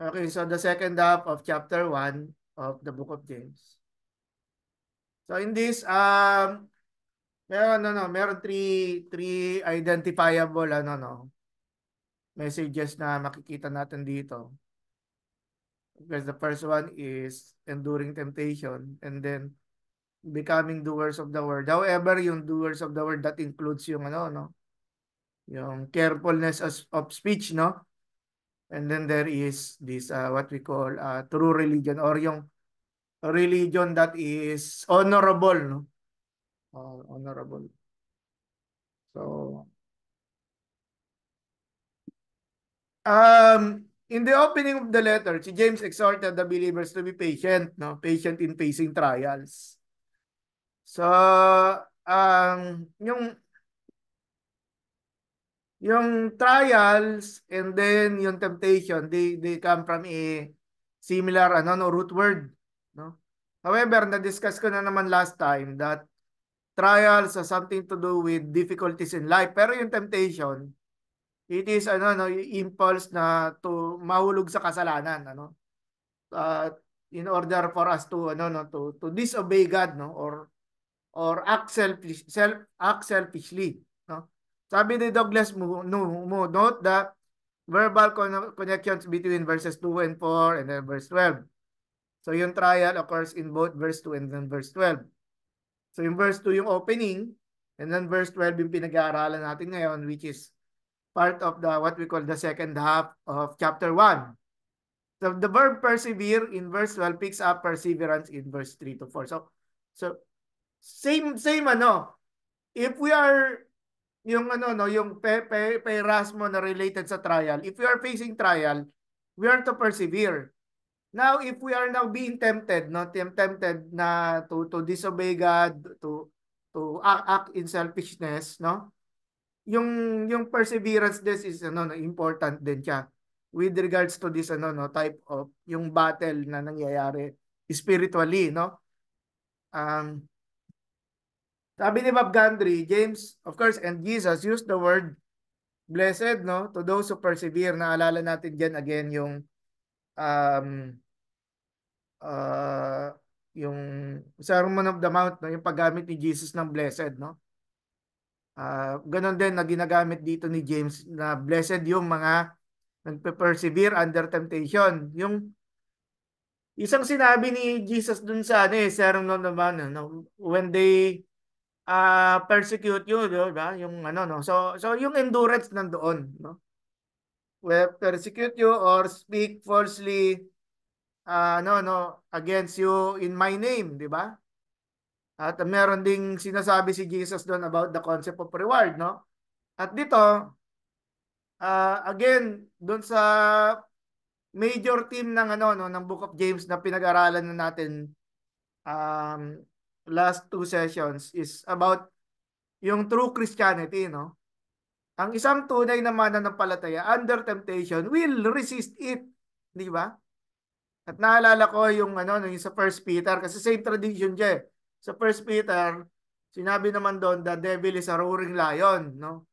Okay, so the second half of chapter 1 of the book of James. So in this, meron three identifiable messages na makikita natin dito. Because the first one is enduring temptation, and then becoming doers of the word. However, yung doers of the word, that includes yung yung carefulness of speech, no? And then there is this what we call true religion, or yung religion that is honorable, no? Honorable. So, in the opening of the letter, si James exhorted the believers to be patient, no? Patient in facing trials. So, yung trials and then yung temptation, they come from a similar root word, no? However, na-discuss ko na naman last time that trials has something to do with difficulties in life. Pero yung temptation, it is yung impulse na to mahulog sa kasalanan, Uh, in order for us to to disobey God, no, or act selfishly, no. Sabi ni Douglas Moo, note the verbal connections between verses 2 and 4 and then verse 12. So yung trial occurs in both verse 2 and then verse 12. So yung verse 2 yung opening, and then verse 12 yung pinag-aaralan natin ngayon, which is part of the what we call the second half of chapter 1. So the verb persevere in verse 12 picks up perseverance in verse 3 to 4. So same if we are yung yung Perasmo na related sa trial, if we are facing trial, we are to persevere. Now, if we are now being tempted, tempted na to disobey God, to act in selfishness, no? Yung perseverance this is important din siya with regards to this type of yung battle na nangyayari spiritually, no? Um, Sabi ni Bob Gundry, James, of course, and Jesus used the word blessed, no? To those who persevere. Naalala natin dyan again um, uh, yung Sermon of the Mount, no? Yung paggamit ni Jesus ng blessed, no? Ganon din na ginagamit dito ni James na blessed yung mga nagpe-persevere under temptation. Yung isang sinabi ni Jesus dun sa Sermon on the Mount, no? When they persecute you, di ba? Yung no. So yung endurance nandoon, no? Well, persecute you or speak falsely against you in my name, di ba? At meron ding sinasabi si Jesus doon about the concept of reward, no? At dito, again, doon sa major theme ng ng Book of James na pinag-aralan na natin um, last two sessions is about yung true Christianity, no? Ang isang tunay na mananampalataya under temptation will resist it, di ba? At naalala ko yung yung sa First Peter, kasi same tradition dyan. Sa First Peter, sinabi naman doon, the devil is a roaring lion, no?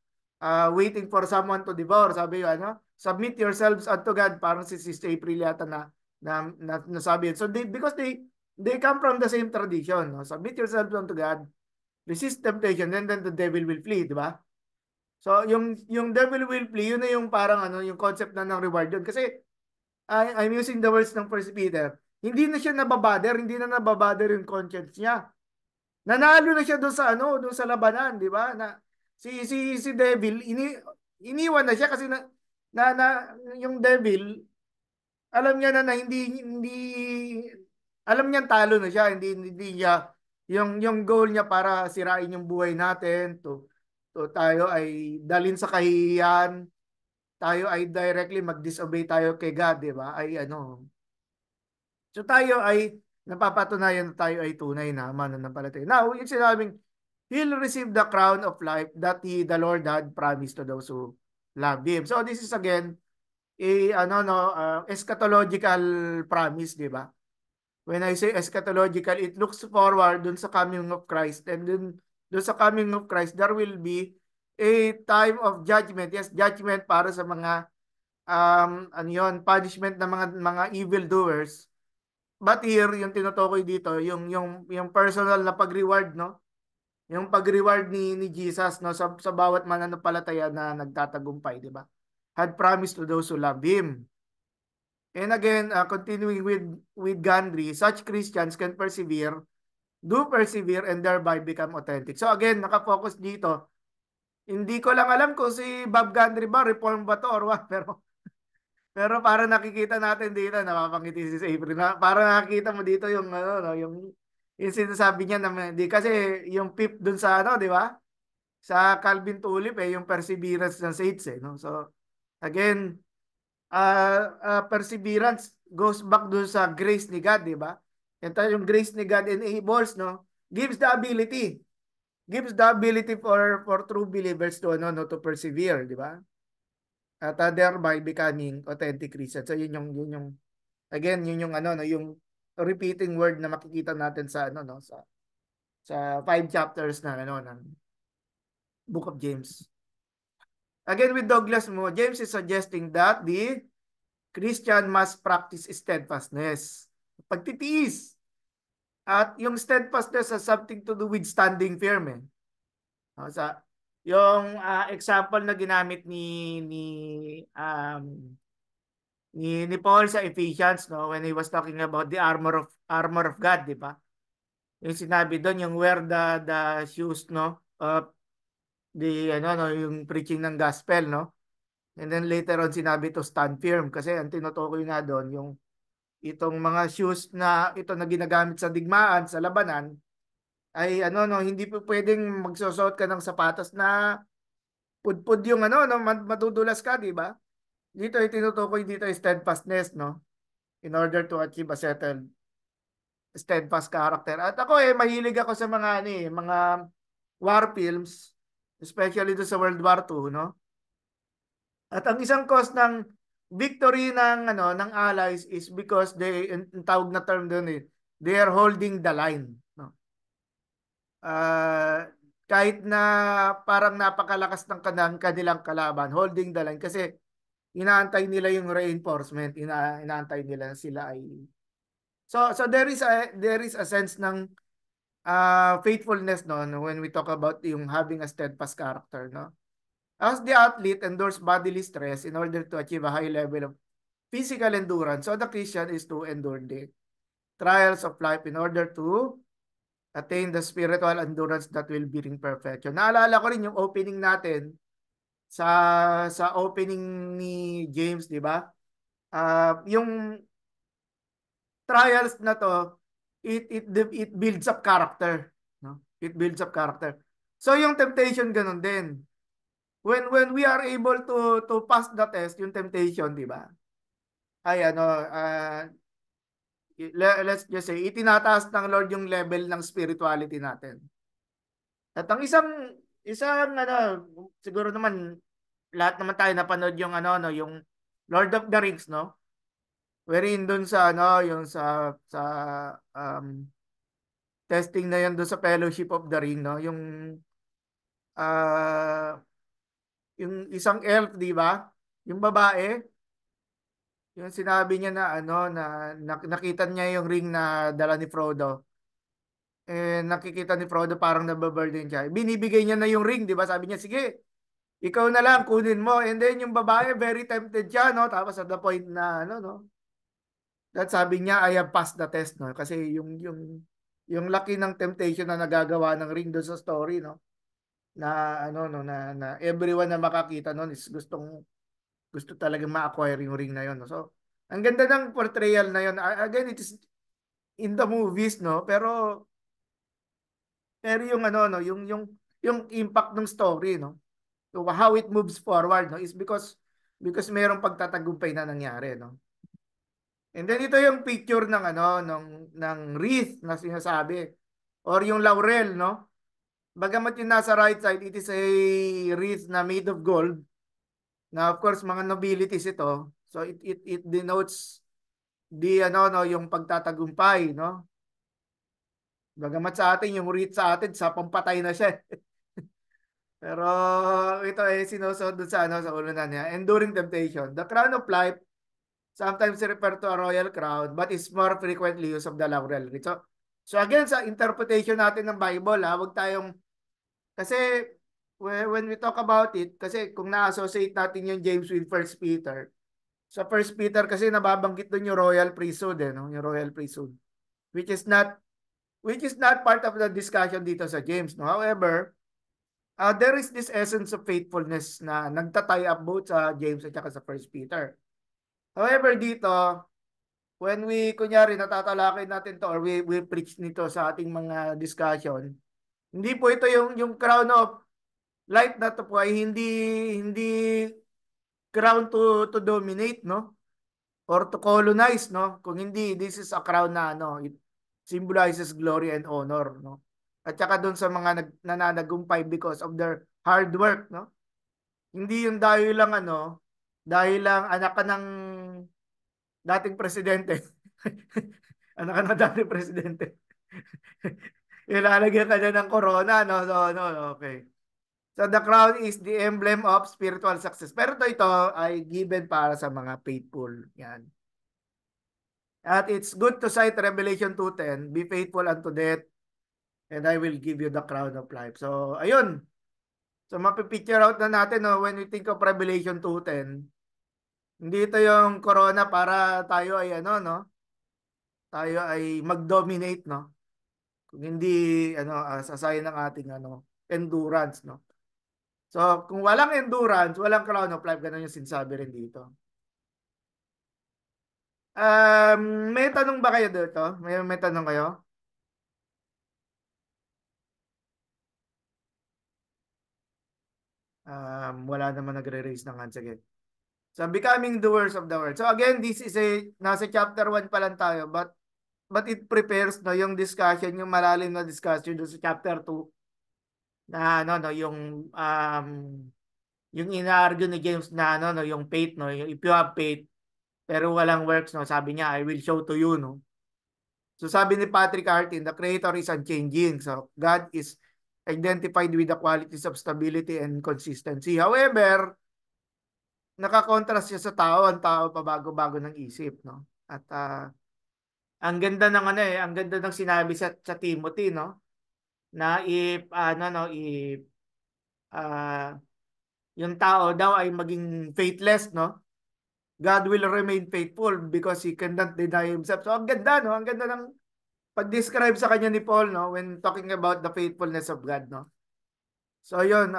Waiting for someone to devour. Sabi yun, submit yourselves unto God, parang si Sister April yata nasabi yun. So because they come from the same tradition, no? Submit yourselves unto God, resist temptation, and then the devil will flee, di ba? So yung devil will flee, yun na yung parang yung concept na ng reward yun. Kasi I'm using the words ng First Peter. Hindi na siya nababader, hindi na nababader yung conscience niya. Nanalo na siya doon sa doon sa labanan, di ba? Na si Devil iniwan na siya kasi na yung Devil alam niya na hindi alam niya talo na siya, hindi niya yung goal niya para sirain yung buhay natin, to tayo ay dalin sa kahihiyan, tayo ay directly mag-disobey tayo kay God, di ba? Ay So tayo ay napapatunayan na tayo ay tunay na mananampalataya. Now, yung sinabing, he'll receive the crown of life that the Lord had promised to those who love Him. So this is again a eschatological promise, di ba? When I say eschatological, it looks forward dun sa coming of Christ, and dun sa coming of Christ, there will be a time of judgment. Yes, judgment para sa mga ano yun, punishment ng mga evil doers. But here, yung tinutukoy dito, yung personal na pag-reward, no? Yung pag-reward ni Jesus, no, sa bawat mananampalataya na nagtatagumpay, di ba? Had promised to those who love him. And again, continuing with Gandhi, such Christians can persevere and thereby become authentic. So again, nakafocus dito. Hindi ko lang alam kung si Bob Gandhi ba reform ba to or what, pero para nakikita natin dito, napapangiti si Avery na para nakikita mo dito yung ano no, yung sinasabi niya na di kasi yung pip dun sa ano, di ba? Sa Calvin Tulip yung perseverance ng saints no. So again, perseverance goes back dun sa grace ni God, di ba? Ito yung grace ni God enables, no? Gives the ability for true believers to ano no to persevere, di ba? At thereby becoming authentic Christian. So yun yung again, yun yung ano no, yung repeating word na makikita natin sa ano no sa 5 chapters na ano ng Book of James. Again with Douglas Mo, James is suggesting that the Christian must practice steadfastness. Pagtitiis. At yung steadfastness has something to do with standing firm sa yung example na ginamit ni Paul sa Ephesians no when he was talking about the armor of God, di ba? Yung sinabi doon yung wear the shoes no of the ano no yung preaching ng gospel no. And then later on sinabi to stand firm kasi ang tinutukoy na doon yung itong mga shoes na ito na ginagamit sa digmaan sa labanan ay ano no hindi po pwedeng magsusuot ka ng sapatos na pudpud yung ano no madudulas ka, di ba? Dito ay tinutukoy dito ay steadfastness no in order to achieve a settled steadfast character. At ako mahilig ako sa mga ano mga war films, especially do sa World War II, no? At ang isang cause ng victory ng ano ng Allies is because ang tawag na term doon they are holding the line, no? Uh, kahit na parang napakalakas ng kanilang kalaban, holding the line kasi inaantay nila yung reinforcement, inaantay nila na sila ay so there is a sense ng faithfulness no when we talk about yung having a steadfast character no. As the athlete endures bodily stress in order to achieve a high level of physical endurance, so the Christian is to endure the trials of life in order to attain the spiritual endurance that will bring perfection. Naalala ko rin yung opening natin sa opening ni James, di ba? Yung trials na to, it builds up character, no? It builds up character. So yung temptation ganun din. When we are able to pass the test, yung temptation, di ba? Ay ano, let's just say itinataas ng Lord yung level ng spirituality natin. At ang isang ano, siguro naman lahat naman tayo napanood yung ano no, yung Lord of the Rings, no? Wherein doon sa ano, yung sa um, testing na yan doon sa Fellowship of the Ring, no? Uh, yung isang elf, di ba? Yung babae, yung sinabi niya na ano na nakita niya yung ring na dala ni Frodo. Nakikita ni Frodo parang nababurden siya. Binibigay niya na yung ring, di ba? Sabi niya, sige, ikaw na lang, kunin mo. And then yung babae, very tempted siya, no? Tapos at the point na, ano, no? That sabi niya, I have passed the test, no? Kasi yung laki ng temptation na nagagawa ng ring doon sa story, no? Na, ano, no? Na everyone na makakita noon is gusto talaga ma-acquire yung ring na yun, no? So, ang ganda ng portrayal na yun. Again, it is in the movies, no? Pero yung ano, no? Yung impact ng story, no? So how it moves forward no is because mayroong pagtatagumpay na nangyari no. And then ito yung picture ng ano ng wreath na sinasabi or yung laurel no. Bagamat yung nasa right side it is a wreath na made of gold na of course mga nobilities ito. So it denotes the ano no yung pagtatagumpay no. Bagamat sa atin yung wreath sa atin sa pampatay na siya. Pero ito ay sinusunod dun sa ano sa ulo na niya. Enduring temptation. The crown of life sometimes referred to a royal crown but is more frequently used of the laurel. So again sa interpretation natin ng Bible, wag tayong kasi when we talk about it, kasi kung na-associate natin yung James with First Peter, sa First Peter kasi nababanggit doon yung royal priesthood, no? Yung royal priesthood, which is not part of the discussion dito sa James, no? However, there is this essence of faithfulness na nagtatay up both sa James at saka sa First Peter. However, dito, when we, kunyari, natatalakay natin to or we preach nito sa ating mga discussion, hindi po ito yung crown of life na to po ay hindi crown to dominate, no? Or to colonize, no? Kung hindi, this is a crown na ano, it symbolizes glory and honor, no? At saka doon sa mga nananagumpay because of their hard work, no? Hindi yung dahil lang ano, dahil lang anak ka ng dating presidente. Anak ka ng dating presidente. Ilalagyan ka na ng corona, no? So, no, okay. So the crown is the emblem of spiritual success. Pero ito ay given para sa mga faithful. Yan. At it's good to cite Revelation 2:10, be faithful unto death, and I will give you the crown of life. So, ayun. So, mapipicture out na natin, no, when we think of Revelation 2:10, hindi ito yung corona para tayo ay ano, no? Tayo ay mag-dominate, no? Kung hindi, ano, sa sign ng ating, ano, endurance, no? So, kung walang endurance, walang crown of life, ganun yung sinasabi rin dito. May tanong ba kayo dito? May tanong kayo? Wala naman nagre-raise ng hands again. So, becoming doers of the word. So, again, this is nasa chapter 1 pa lang tayo, but it prepares, no, yung discussion, yung malalim na discussion doon sa chapter 2 na, ano, no, yung ina-argue ni James na, ano, no, yung faith, no, yung if you have faith, pero walang works, no, sabi niya, I will show to you, no. So sabi ni Patrick Artin, the Creator is unchanging. So God is identified with the qualities of stability and consistency. However, nakakontrast siya sa tao. Ang tao pabago-bago ng isip, no? At ang ganda ng ano ang ganda ng sinabi sa Timothy, no? Na if ano no, if uh, yung tao daw ay maging faithless, no? God will remain faithful because he cannot deny himself. So ang ganda, no? Ang ganda ng pag-describe sa kanya ni Paul, no, when talking about the faithfulness of God, no. So yun,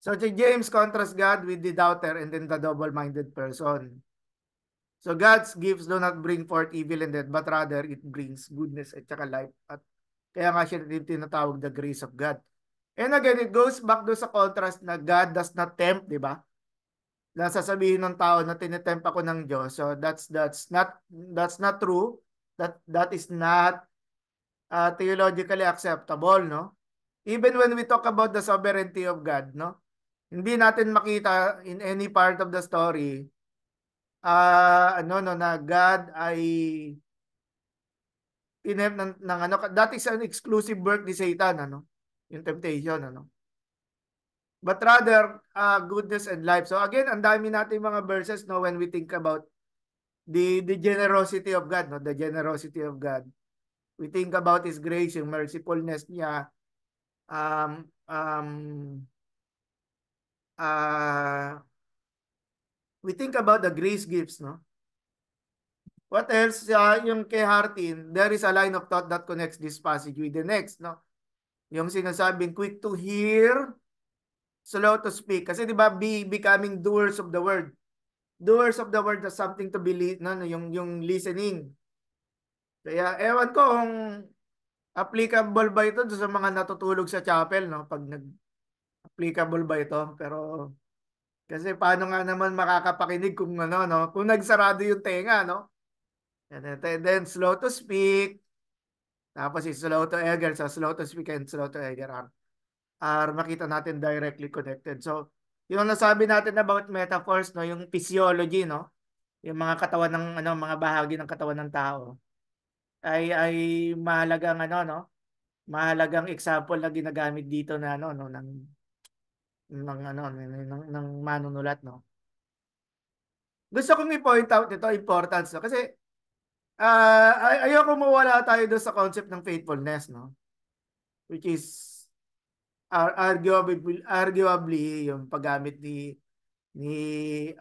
so si James contrasts God with the doubter and then the double-minded person. So God's gifts do not bring forth evil and death, but rather it brings goodness at saka life. At kaya nga siya tinatawag the grace of God. And again, it goes back do sa contrast na God does not tempt, di ba? Na sasabihin ng tao na tinetempt ako ng Diyos. So that's not true. That is not theologically acceptable, no? Even when we talk about the sovereignty of God, no? Hindi natin makita in any part of the story ano no na God ay ng ano, that is an exclusive work ni Satan, ano? Yung temptation, ano? But rather goodness and life. So again, ang dami nating mga verses, no, when we think about the generosity of God, no? The generosity of God. We think about his grace, yung mercifulness niya, um um uh we think about the grace gifts, no? What else? Yung kay Hartin, there is a line of thought that connects this passage with the next, no? Yung sinasabing quick to hear, slow to speak. Kasi 'di ba, becoming doers of the word. Doers of the word is something to believe, no? Yung listening. Kaya ewan ko kung applicable ba ito sa mga natutulog sa chapel, no? Pag nag-applicable ba ito? Pero kasi paano nga naman makakapakinig kung ano, no? Kung nagsarado yung tenga, no? And then slow to speak. Tapos is slow to eager. So slow to speak and slow to eager are makita natin directly connected. So yung nasabi natin about metaphors, no, yung physiology, no, yung mga katawan ng ano, mga bahagi ng katawan ng tao ay mahalagang ano, no, mahalagang example na ginagamit dito na ano no ng ano ng manunulat no. Gusto kong i-point out ito importance no kasi ayoko mawala tayo doon sa concept ng faithfulness no, which is arguably yung paggamit ni ni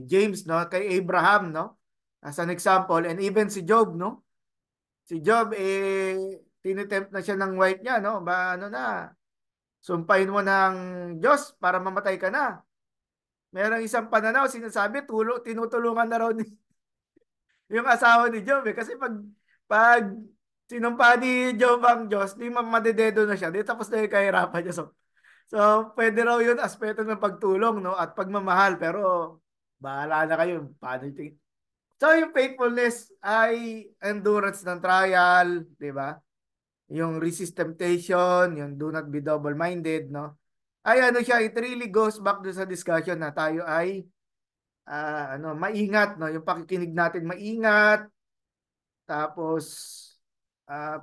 James no kay Abraham no as an example, and even si Job no, si Job tinitempt na siya ng wife niya no, ba ano na, sumpahin mo ng Diyos para mamatay ka na. Merong isang pananaw sinasabi tinutulungan na raw ni yung asawa ni Job kasi pag sinumpa ni Job ang Diyos, di madededo na siya, di tapos na yung kahirapan niya. So pwede raw yun aspeto ng pagtulong no at pagmamahal, pero bahala na kayo paano yung. So yung faithfulness ay endurance ng trial, di ba? Yung resist temptation, yung do not be double-minded, no? Ay ano siya, it really goes back do sa discussion na tayo ay maingat, no? Yung pakikinig natin maingat, tapos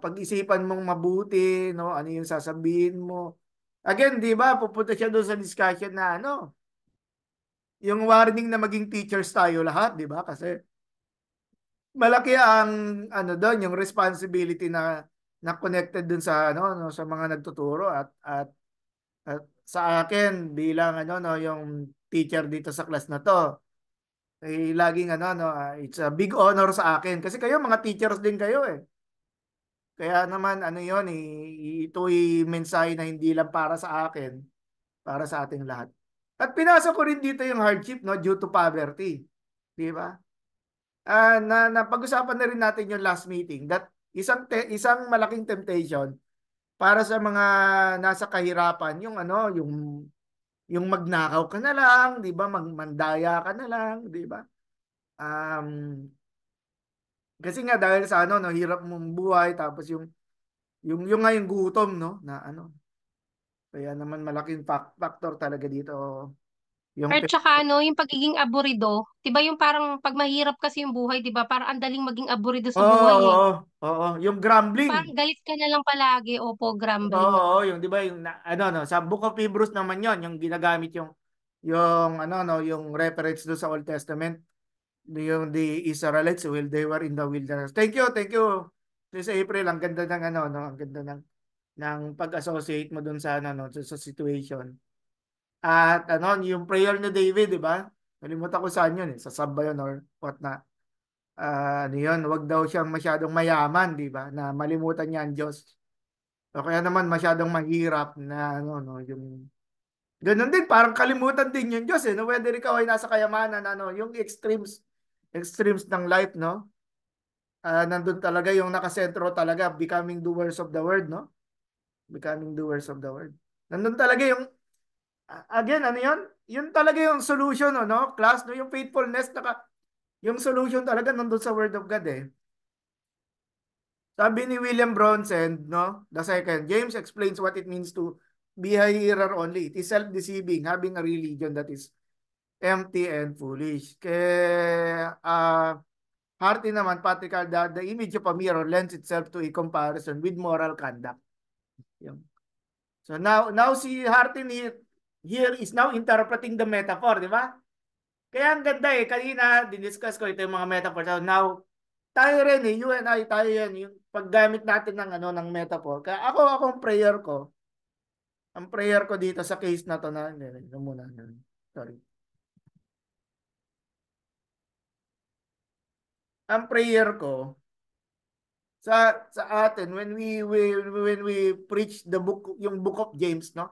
pag-isipan mong mabuti, no? Ano yung sasabihin mo. Again, di ba, pupunta siya doon sa discussion na ano, yung warning na maging teachers tayo lahat, di ba? Kasi malaki ang ano doon, yung responsibility na connected dun sa ano no, sa mga nagtuturo at sa akin bilang ano no, yung teacher dito sa class na to. Laging ano no, it's a big honor sa akin kasi kayo mga teachers din kayo eh. Kaya naman ano yon ito'y mensahe na hindi lang para sa akin, para sa ating lahat. At pinasok ko rin dito yung hardship no due to poverty. Di ba? Napag-usapan na rin natin yung last meeting that isang malaking temptation para sa mga nasa kahirapan yung ano yung magnakaw ka na lang, 'di ba? Mandaya ka na lang, 'di ba? Um kasi nga dahil sa ano no, hirap mong buhay tapos yung nga yung gutom no na ano. Kaya naman malaking factor talaga dito yung At saka ano, yung pagiging aburido, 'di ba yung parang pag mahirap kasi yung buhay, 'di ba? Parang ang daling maging aburido sa Oo, buhay eh. oo, oo, yung grumbling. Parang galit ka na lang palagi, opo, grumbling. Oo, yung 'di ba yung ano no, sa Book of Hebrews naman 'yon, yung ginagamit yung ano no, yung reference do sa Old Testament, yung the Israelites while they were in the wilderness. Thank you, thank you. Sis April, ang ganda ng ano no, ang ganda ng pag-associate mo dun sa ano no, sa situation. At ano, yung prayer ni David, 'di ba? Nalimutan ko saan 'yun eh, sa Sab ba 'yun or what na. Ano 'yun, wag daw siyang masyadong mayaman, 'di ba? Na malimutan niya ang Diyos. O kaya naman masyadong mahirap na ano no, yung ganun din parang kalimutan din yung Diyos eh. No? Whether ikaw ay nasa kayamanan ano, yung extremes ng life no. Nandun talaga yung nakasentro talaga becoming doers of the word no. Becoming doers of the word. Nandun talaga yung again ano yun? Yun talaga yung solution no, class no, yung faithfulness yung solution talaga nandun sa word of God eh. Sabi ni William Bronson, no, the second, James explains what it means to be a hearer only. It is self-deceiving, having a religion that is empty and foolish. Kaya Harty naman, practical that the image of a mirror lends itself to a comparison with moral conduct. Yung. So now si Harty here is now interpreting the metaphor, di ba? Kaya ang ganda eh, kanina diniscuss ko ito yung mga metaphor. So now, tayo rin eh, you and I, tayo yan, yung paggamit natin ng ano ng metaphor. Kaya akong prayer ko, ang prayer ko dito sa case na to na, muna, sorry. Ang prayer ko sa atin when we preach the book, yung book of James, no?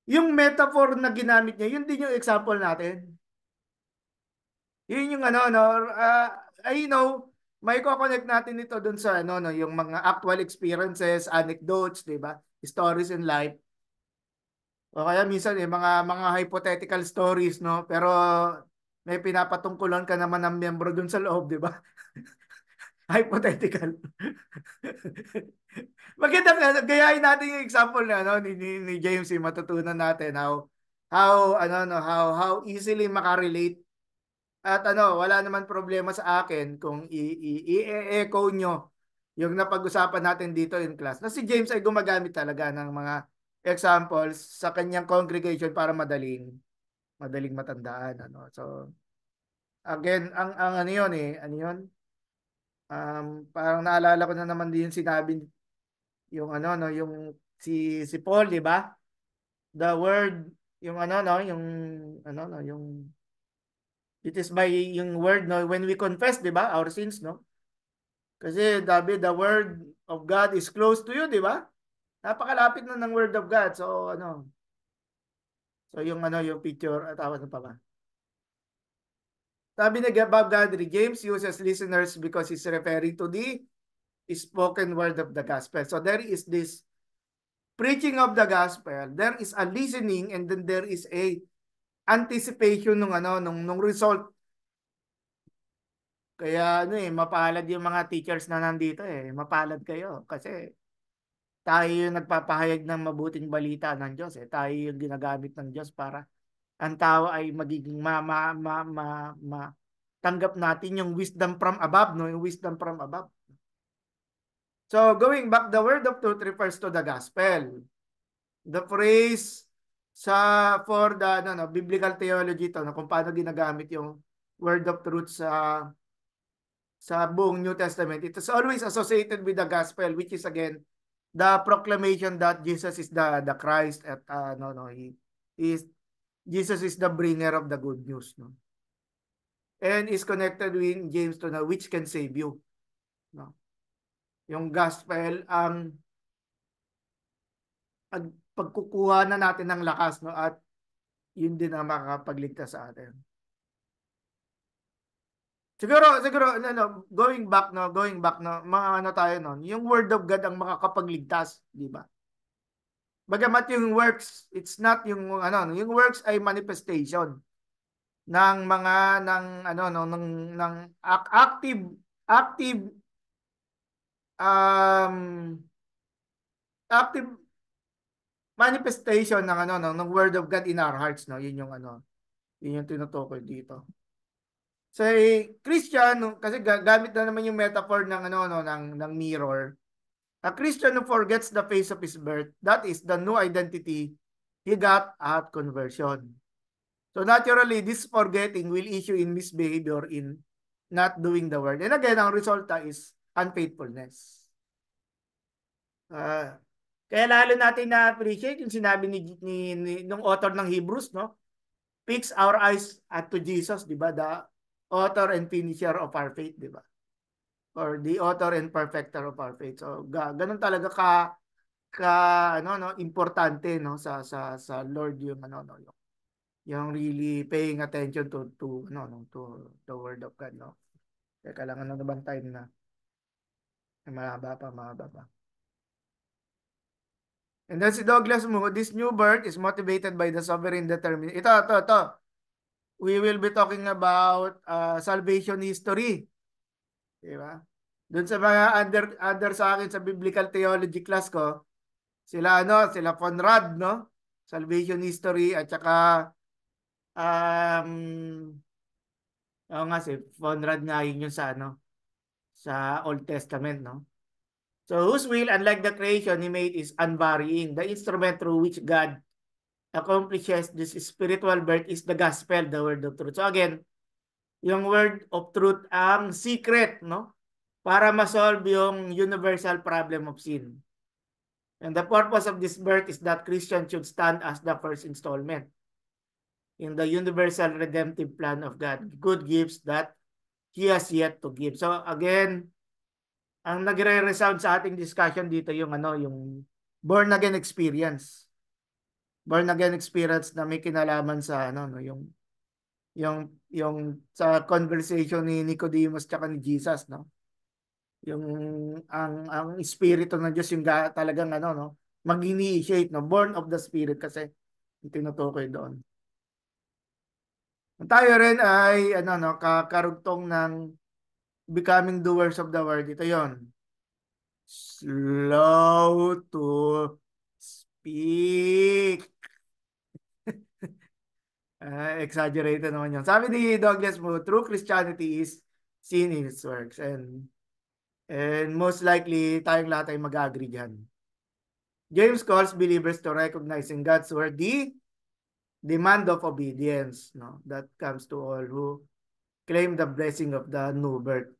Yung metaphor na ginamit niya, yun din yung example natin. Yun yung ano no, I know may ko-connect natin ito dun sa ano no, yung mga actual experiences, anecdotes, 'di ba? Stories in life. O kaya minsan mga hypothetical stories no, pero may pinapatungkulan ka naman ng miyembro dun sa loob, 'di ba? Hypothetical. Maganda nga gayahin natin yung example na ano ni James, matutunan natin how ano no, how easily makarelate. At ano, wala naman problema sa akin kung i-echo nyo yung napag-usapan natin dito in class, na si James ay gumagamit talaga ng mga examples sa kanyang congregation para madaling matandaan, ano. So again, ang ano yun ano yun, parang naalala ko na naman din yung sinabi yung ano no, yung si Paul, di ba? The word, yung ano no, yung ano no, yung it is by yung word no, when we confess, di ba, our sins, no? Kasi David, the word of God is close to you, di ba? Napakalapit na ng word of God. So ano, so yung ano, yung picture at tawag pa ba? Sabi ni Bob Gadry, James uses listeners because he's referring to the spoken word of the gospel. So there is this preaching of the gospel, there is a listening, and then there is a anticipation ng ano nung result. Kaya ano mapalad yung mga teachers na nandito mapalad kayo kasi tayo yung nagpapahayag ng mabuting balita ng Diyos tayo yung ginagamit ng Diyos para ang tao ay magiging tanggap natin yung wisdom from above, no, yung wisdom from above. So going back, the word of truth refers to the gospel. The phrase for the biblical theology to, kung paano ginagamit yung word of truth sa buong New Testament. It is always associated with the gospel, which is again the proclamation that Jesus is the Christ at he is Jesus is the bringer of the good news, no. And is connected with James to know which can save you, no. Yung gospel ang pagkukuha na natin ng lakas, no, at yun din ang makakapagligtas sa atin. Siguro going back mga ano tayo noon, yung word of God ang makakapagligtas, di ba? Bagamat yung works, it's not yung ano, yung works ay manifestation ng mga ano no ng active um active manifestation ng ano no ng word of God in our hearts, no. Yun yung ano, yun yung tinutukoy dito. So, Christian, kasi gamit na naman yung metaphor ng ano no ng mirror. A Christian who forgets the face of his birth, that is the new identity he got at conversion. So naturally, this forgetting will issue in misbehavior in not doing the word. And again, ang resulta is unfaithfulness. Kaya lalo natin na-appreciate yung sinabi nung author ng Hebrews, no? Fix our eyes to Jesus, di ba? The author and finisher of our faith, di ba? Or the author and perfecter of our faith. So, ganun talaga ka ano no importante no sa Lord yung ano no yung really paying attention to no to the word of God, no. Kaya kailangan na bang time na mahaba pa. And then si Douglas Moo, this new birth is motivated by the sovereign determination. Ito. We will be talking about salvation history. Di ba? Doon sa mga under sa akin sa biblical theology class ko, sila Conrad, no? Salvation history at saka nga si Conrad nga yun yung sa sa Old Testament, no? So whose will, unlike the creation he made, is unvarying. The instrument through which God accomplishes this spiritual birth is the gospel, the word of truth. So again, yung word of truth ang secret, no? Para ma-solve yung universal problem of sin. And the purpose of this birth is that Christians should stand as the first installment in the universal redemptive plan of God. Good gifts that He has yet to give. So again, ang nagre-resound sa ating discussion dito yung yung born again experience. Born again experience na may kinalaman sa no, yung sa conversation ni Nicodemus at ni Jesus, no. Yung ang espiritu ng Diyos yung talagang no, mag-initiate, no, born of the spirit kasi yung tinutukoy doon. Tayo rin ay kakarugtong ng becoming doers of the word. Ito 'yon. Slow to speak. Exaggerated naman yun. Sabi ni Douglas Moo, true Christianity is seen in its works. And And most likely, tayong lahat ay mag-agree dyan. James calls believers to recognizing God's word the demand of obedience, no, that comes to all who claim the blessing of the new birth.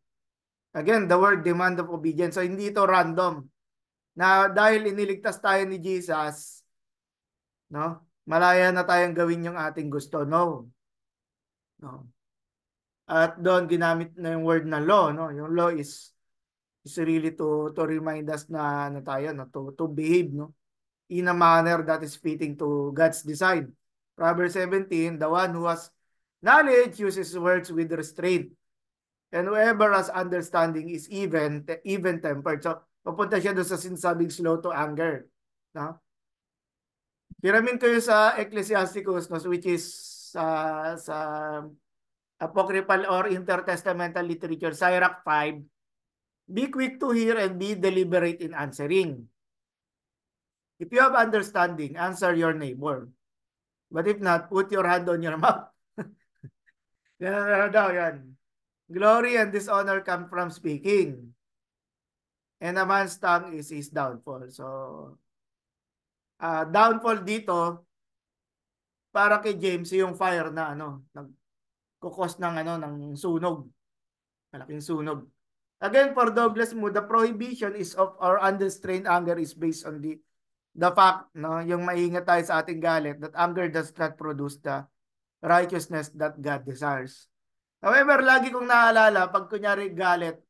Again, the word demand of obedience. So hindi ito random na dahil iniligtas tayo ni Jesus, no? Malaya na tayong gawin yung ating gusto. No. No. At doon ginamit na yung word na law, no? Yung law is really to remind us na tayo no to behave, no? In a manner that is fitting to God's design. Proverbs 17, the one who has knowledge uses words with restraint. And whoever has understanding is even tempered. So, papunta siya doon sa sinasabing slow to anger. No? Hiramin ko yung sa Ecclesiasticus, no, which is sa apocryphal or intertestamental literature, Sirach 5, be quick to hear and be deliberate in answering. If you have understanding, answer your neighbor. But if not, put your hand on your mouth. Yan daw yan. Glory and dishonor come from speaking. And a man's tongue is his downfall. So, downfall dito, para kay James, yung fire na nagkukos ng ng sunog. Malaking sunog. Again, for Douglas Moo, the prohibition is of our unrestrained anger is based on the fact, no, yung maingat tayo sa ating galit, that anger does not produce the righteousness that God desires. However, lagi kong naalala, pag kunyari galit,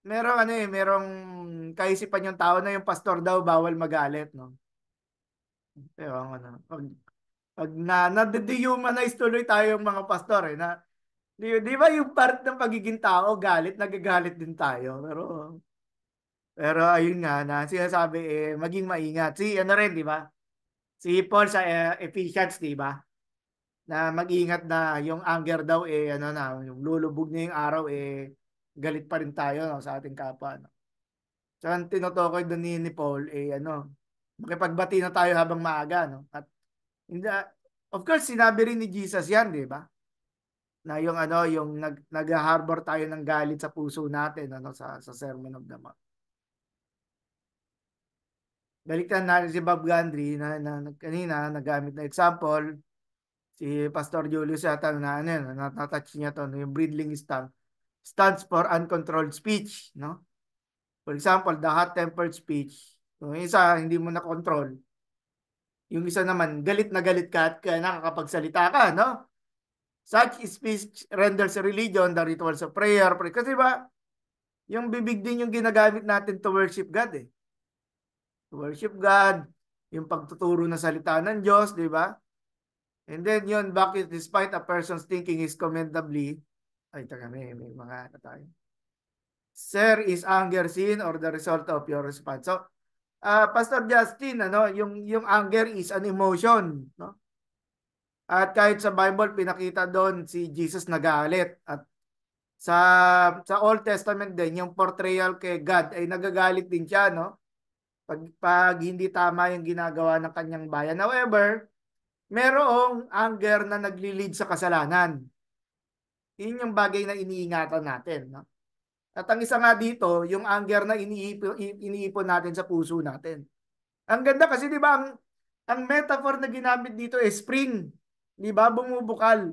merong kaisipan yung tao na yung pastor daw bawal magalit, no? Ewan ko na. Pag na-dehumanize tuloy tayo yung mga pastor, na, di ba yung part ng pagiging tao, galit, nagagalit din tayo. Pero ayun nga, na sinasabi, maging maingat. Ano rin, di ba? Si Paul sa Ephesians, di ba? Na mag-ingat na yung anger daw, yung lulubog na yung araw, galit pa rin tayo, no, sa ating kapwa. No? So, ang tinutukoy doon ni Paul, makipagbati na tayo habang maaga, no? At of course, sinabi rin ni Jesus yan, di ba? Na yung nag-harbor tayo ng galit sa puso natin, sa Sermon of the Mount. Balikan natin si Bob Gundry na kanina nagamit na example, si Pastor Julius yata natouch niya to, yung breedling stands for uncontrolled speech, no? For example, the hot-tempered speech, yung isa hindi mo na control. Yung isa naman, galit na galit ka at nakakapagsalita ka, no? Such speech renders religion the rituals of prayer. Kasi ba, yung bibig din yung ginagamit natin to worship God, eh. To worship God, yung pagtuturo na salita ng Diyos, di ba? And then yun, bakit despite a person's thinking is commendably, may mga tayo. Sir, is anger sin or the result of your response? So, Pastor Justin, yung anger is an emotion, no? At kahit sa Bible pinakita doon si Jesus nagalit, at sa Old Testament din yung portrayal kay God ay nagagalit din siya, no? Pag hindi tama yung ginagawa ng kanyang bayan. However, merong anger na nagli-lead sa kasalanan. Yun yung bagay na iniingatan natin, no? At ang isa nga dito, yung anger na iniipon natin sa puso natin. Ang ganda kasi 'di ba ang metaphor na ginamit dito is spring. 'Di ba? Bumubukal.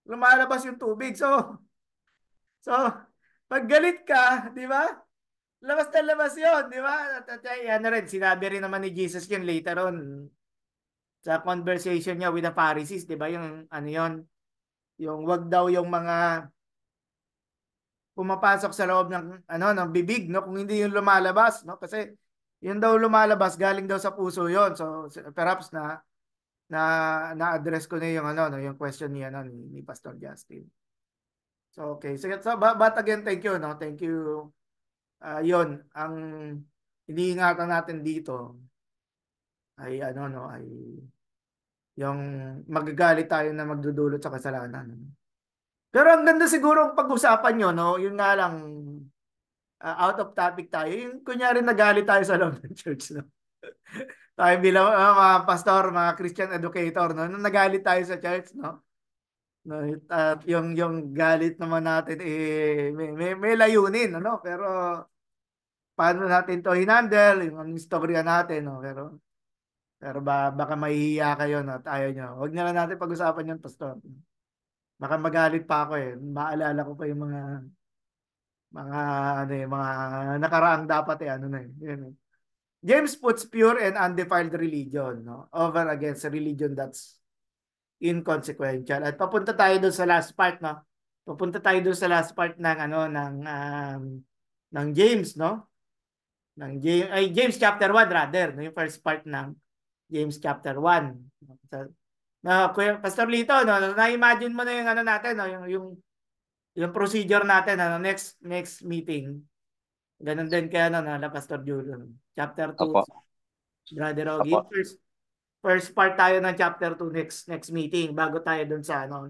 Lumalabas yung tubig. So pag galit ka, 'di ba? Labas na labas 'yon, 'di ba? At rin, sinabi rin naman ni Jesus yun later on sa conversation niya with the Pharisees, 'di ba? Yung 'yon, yung wag daw yung mga pumapasok sa loob ng bibig, no, kung hindi yung lumalabas, no, kasi yun daw lumalabas galing daw sa puso yon. So perhaps na-address ko na yung no, yung question niya ni Pastor Justin. So okay, so but again, thank you, no, thank you. Yon ang iniingatan natin dito ay ay yung magagalit tayo na magdudulot sa kasalanan. Pero ang ganda siguro ang pag-usapan nyo, no? Yun nga lang, out of topic tayo. Yung kunyari nagalit tayo sa loob ng church, no? Tayo bilang mga pastor, mga Christian educator, no? Nung nagalit tayo sa church, no? No, at yung galit naman natin may layunin, ano? Pero paano natin to hinandle, yung istorya natin, no? Pero baka mahihiya kayo, no? At ayaw nyo. Huwag na lang natin pag-usapan yung pastor. Baka magalit pa ako eh. Maalala ko pa yung mga ano eh, mga nakaraang dapat eh, ano na eh. Yun, eh. James puts pure and undefiled religion, no, over against a religion that's inconsequential. At papunta tayo doon sa last part, no? Papunta tayo doon sa last part ng ano ng James, no? James chapter 1 rather, no? Yung first part ng James chapter 1. Na Kuya Pastor Lito, no, na-imagine mo na yung ano natin, no, yung procedure natin ano next meeting. Ganun din kaya ano na Pastor Julio. Chapter 2, Opo. Brother Ogie. Opo. First part tayo ng chapter 2 next meeting bago tayo dun sa ano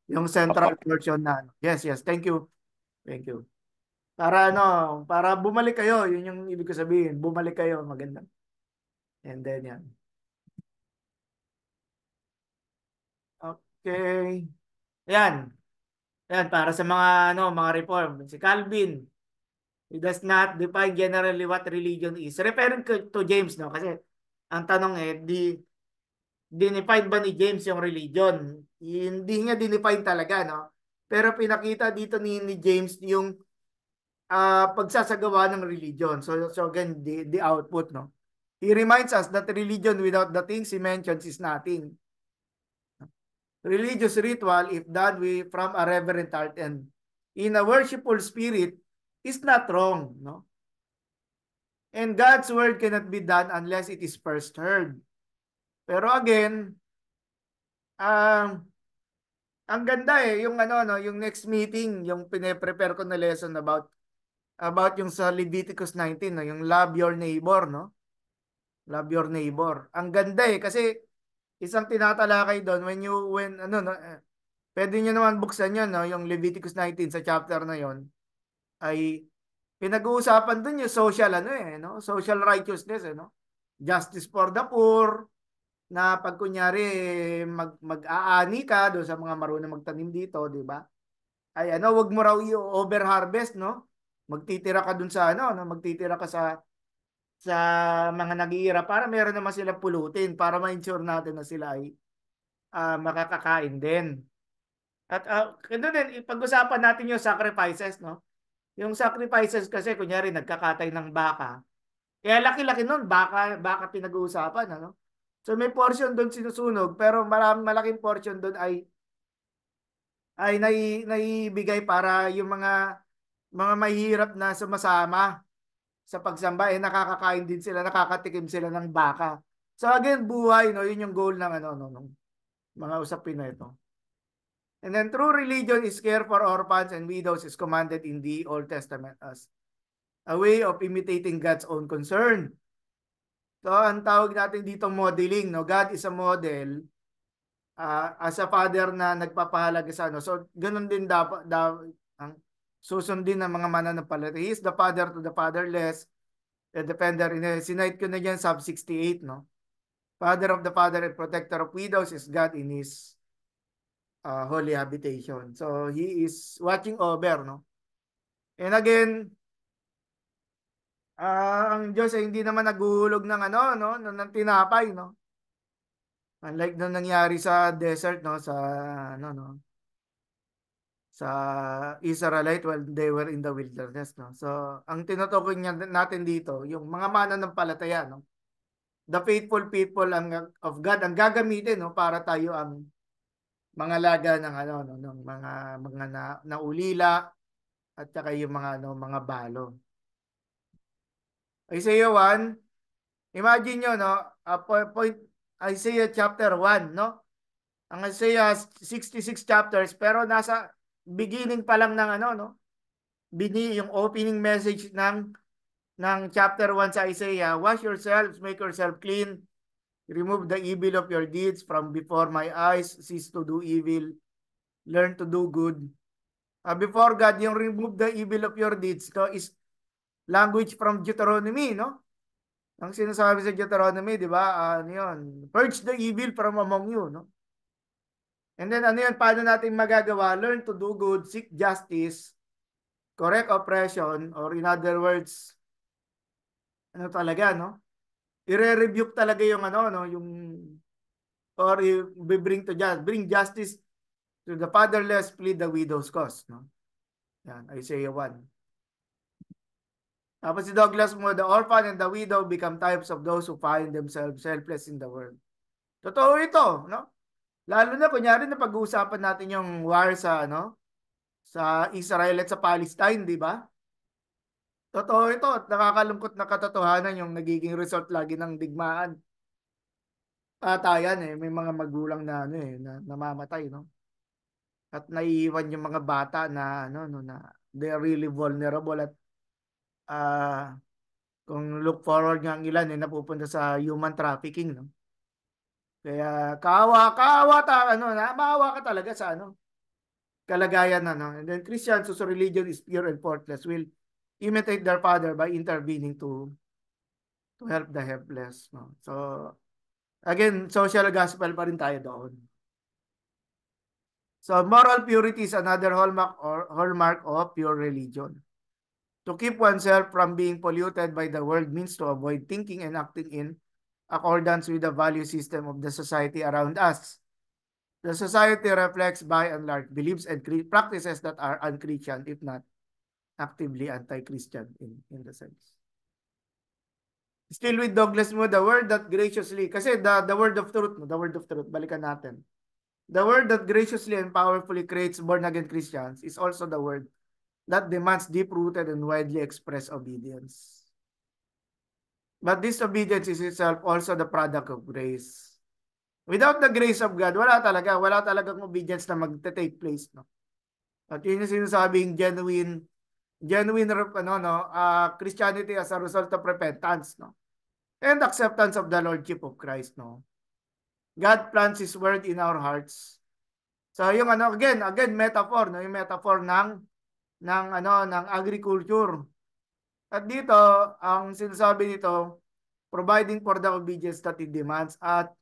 yung central Opo. portion na ano. Yes, yes. Thank you. Thank you. Para ano, para bumalik kayo, yun yung ibig ko sabihin. Bumalik kayo, maganda. And then yan. Okay. Yan. Yan para sa mga ano, mga reform. Si Calvin, he does not define generally what religion is. Referring to James, no? Kasi ang tanong eh, dinefine ba ni James yung religion? Hindi niya dinefine talaga, no? Pero pinakita dito ni James yung pagsasagawa ng religion. So again, the output, no? He reminds us that religion without the things he mentions is nothing. Religious ritual, if done from a reverent heart and in a worshipful spirit, is not wrong, no? And God's word cannot be done unless it is first heard. Pero again, ang ganda eh, yung ano, no, yung next meeting, yung pine-prepare ko na lesson about yung sa Leviticus 19, no, yung love your neighbor, no? Love your neighbor. Ang ganda eh, kasi isang tinatalakay doon when ano, no, pwede nyo naman buksan yun, no, yung Leviticus 19 sa chapter na yon ay pinag-uusapan doon yung social ano eh, no? Social righteousness eh, no? Justice for the poor, na pag kunyari mag-aani ka doon sa mga marunong magtanim dito, di ba? Ay ano, wag mo raw i-over harvest, no? Magtitira ka doon sa ano, no? Magtitira ka sa mga nag-iira para meron naman silang pulutin para ma-ensure natin na sila ay makakakain din. At ano din, pag-usapan natin yung sacrifices, no? Yung sacrifices kasi kunyari nagkakatay ng baka. Kaya laki-laki nun, baka pinag-uusapan, ano? So may portion doon sinusunog, pero malaking portion doon ay naibigay para yung mga mahihirap na sumasama sa pagsamba eh nakakakain din sila, nakakatikim sila ng baka. So again, buhay, no, yun yung goal ng ano no, ng mga usapin na ito. And then true religion is care for orphans and widows is commanded in the Old Testament as a way of imitating God's own concern. So ang tawag natin dito modeling, no? God is a model as a father na nagpapahalaga sa ano. So ganun din dapat ang susundin ng mga mananampalataya. He is the father to the fatherless, the defender. Sinite ko na dyan, sub 68, no? Father of the father and protector of widows is God in his holy habitation. So he is watching over, no? And again, ang Diyos ay hindi naman naguhulog ng ano, no, ng tinapay, no? Unlike nung nangyari sa desert, no, sa ano, no, sa Israelite while they were in the wilderness, no. So, ang tinutukoy natin dito, yung mga mananampalataya, no. The faithful people of God ang gagamitin, no, para tayo ang mga laga ng ano, no, ng mga naulila at saka yung mga ano, mga balo. Isaiah 1, imagine nyo, no, point Isaiah chapter 1, no? Ang Isaiah 66 chapters pero nasa beginning pa lang ng ano, no? Yung opening message ng chapter 1 sa Isaiah, wash yourselves, make yourself clean, remove the evil of your deeds from before my eyes, cease to do evil, learn to do good. Before God, yung remove the evil of your deeds, no, is language from Deuteronomy, no? Ang sinasabi sa Deuteronomy, di ba? Ano yun? Purge the evil from among you, no? And then ano yun, paano natin magagawa? Learn to do good, seek justice, correct oppression, or in other words, ano talaga, no? I-rebuke talaga yung ano, no, yung or bring justice to the fatherless, plead the widow's cause, no? Yan, Isaiah 1. Tapos si Douglas mo, the orphan and the widow become types of those who find themselves helpless in the world. Totoo ito, no? Lalo na kunyari na pag-uusapan natin yung war sa ano, sa Israel at sa Palestine, di ba? Totoo ito at nakakalungkot na katotohanan yung nagiging result lagi ng digmaan. Patayan eh, may mga magulang na ano eh, na namamatay, no? At naiiwan yung mga bata na ano no na they are really vulnerable at ah kung look forward nga ang ilan eh napupunta sa human trafficking, no? Kaya maawa ka talaga sa ano, kalagayan na, no? And then Christians whose religion is pure and faultless will imitate their father by intervening to help the helpless, no? So again, social gospel pa rin tayo doon. So moral purity is another hallmark of pure religion. To keep oneself from being polluted by the world means to avoid thinking and acting in accordance with the value system of the society around us. The society reflects by and large beliefs and practices that are unchristian, if not actively anti-Christian in the sense. Still with Douglas mo, the word that graciously, kasi the word of truth mo, the word of truth, balikan natin. The word that graciously and powerfully creates born-again Christians is also the word that demands deep-rooted and widely expressed obedience. But this obedience is itself also the product of grace. Without the grace of God, wala talagang obedience na magte-take place, no? At yun yung sinasabing Christianity as a result of repentance, no? And acceptance of the Lordship of Christ, no? God plants His word in our hearts. So yung ano, again, metaphor, no? Yung metaphor ng agriculture. At dito, ang sinasabi nito, providing for the obedience that it demands. At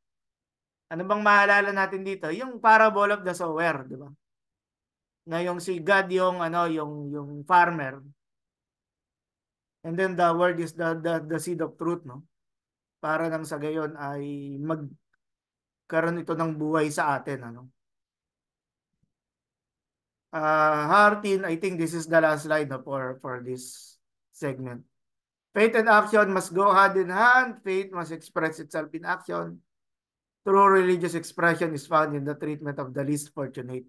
ano bang maalala natin dito? Yung parable of the sower, di ba? Na yung si God yung ano, yung farmer. And then the word is the seed of truth, no? Para nang sa gayon ay magkaroon ito ng buhay sa atin, ano? Hartin, I think this is the last slide, no, for this segment. Faith and action must go hand in hand. Faith must express itself in action. True religious expression is found in the treatment of the least fortunate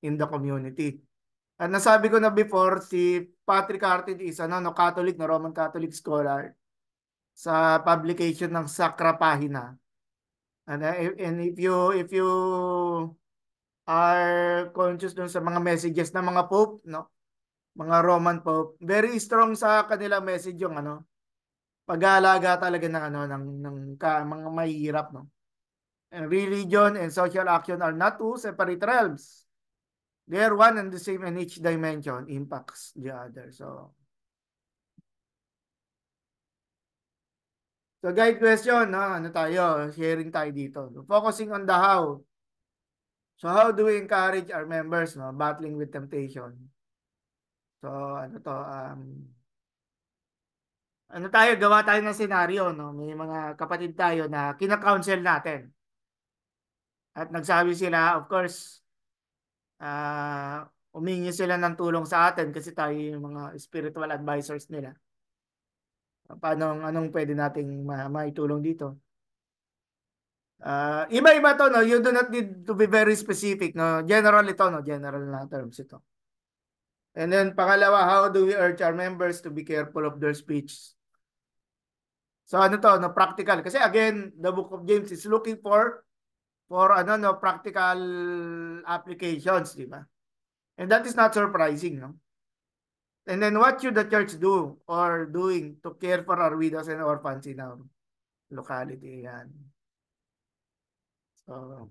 in the community. At nasabi ko na before, si Patrick Hartin is Catholic, na Roman Catholic scholar sa publication ng Sacra Pagina. And if you are conscious dun sa mga messages ng mga pope, no? Mga Roman pope, very strong sa kanila message yung pag-aalaga talaga ng mga mahihirap, no? And religion and social action are not two separate realms. They are one and the same, and each dimension impacts the other. So guide question, no? Ano tayo? Sharing tayo dito. Focusing on the how. So how do we encourage our members, no, battling with temptation? So gawa tayo ng senaryo, no? May mga kapatid tayo na kina-counsel natin. At nagsabi sila, of course, humingi sila ng tulong sa atin kasi tayo yung mga spiritual advisors nila. Paano, anong pwede nating maitulong dito? Iba-iba to, no? You do not need to be very specific, no? General ito, no? General na terms ito. And then pangalawa, how do we urge our members to be careful of their speech? So ano to, no, practical. Kasi again, the book of James is looking for practical applications, di ba? And that is not surprising, no? And then what should the church do or doing to care for our widows and orphans in our locality? Yan. So,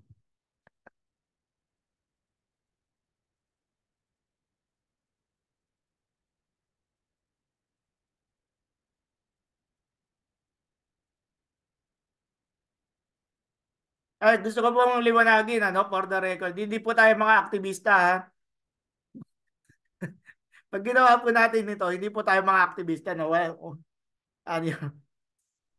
Ay, gusto ko pong liwanagin, ano, for the record. Hindi po tayo mga aktivista, ha? Pag ginawa po natin ito, hindi po tayo mga aktivista, no? Well, ano yun?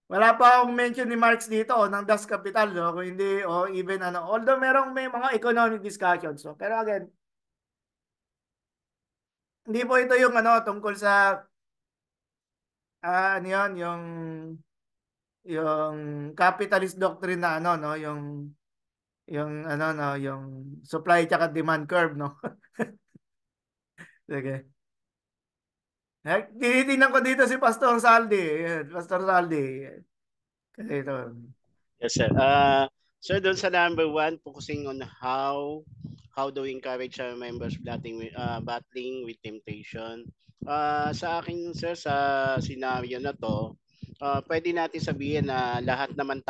Wala pa akong mention ni Marx dito o ng Das Capital, no? Kung hindi, o even ano. Although may mga economic discussions. So, pero again, hindi po ito yung ano, tungkol sa, ano yun, yung capitalist doctrine na ano, no? Yung ano, no? Yung supply tsaka demand curve, no? Sige. Tinitingnan ko dito si Pastor Saldi. Ayan, Pastor Saldi. Kasi ito. Yes, sir. Sir, doon sa number one, focusing on how do we encourage our members battling with temptation. Sa akin, sir, sa scenario na to, pwede natin sabihin na lahat naman